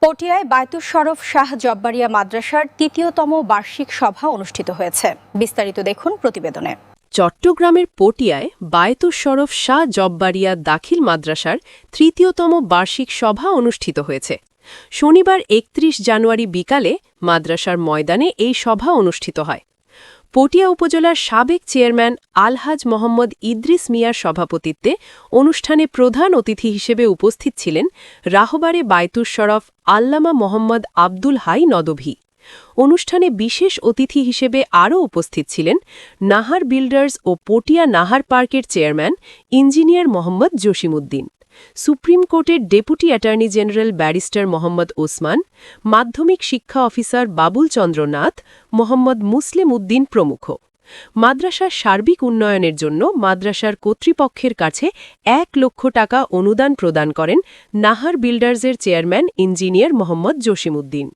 পটিয়ায় বায়তুস শরফ শাহ জব্বারিয়া মাদ্রাসার তৃতীয়তম বার্ষিক সভা অনুষ্ঠিত হয়েছে। বিস্তারিত দেখুন প্রতিবেদনে। চট্টগ্রামের পটিয়ায় বায়তুস শরফ শাহ জব্বারিয়া দাখিল মাদ্রাসার তৃতীয়তম বার্ষিক সভা অনুষ্ঠিত হয়েছে। শনিবার ৩১ জানুয়ারি বিকালে মাদ্রাসার ময়দানে এই সভা অনুষ্ঠিত হয়। পটিয়া উপজেলার সাবেক চেয়ারম্যান আলহাজ মোহাম্মদ ইদ্রিস মিয়ার সভাপতিত্বে অনুষ্ঠানে প্রধান অতিথি হিসেবে উপস্থিত ছিলেন রাহবারে বায়তুস শরফ আল্লামা মোহাম্মদ আব্দুল হাই নদভী। অনুষ্ঠানে বিশেষ অতিথি হিসেবে আরও উপস্থিত ছিলেন নাহার বিল্ডার্স ও পটিয়া নাহার পার্কের chairman engineer Mohammad Jasimuddin, supreme কোর্টের deputy attorney general barrister Mohammad Osman, মাধ্যমিক শিক্ষা অফিসার বাবুল চন্দ্র নাথ, মোহাম্মদ মুসলিম উদ্দিন প্রমুখ। মাদ্রাসার সার্বিক উন্নয়নের জন্য মাদ্রাসার কর্তৃপক্ষের কাছে ১ লক্ষ টাকা অনুদান প্রদান করেন নাহার বিল্ডার্সের চেয়ারম্যান ইঞ্জিনিয়ার মোহাম্মদ জসিমউদ্দিন।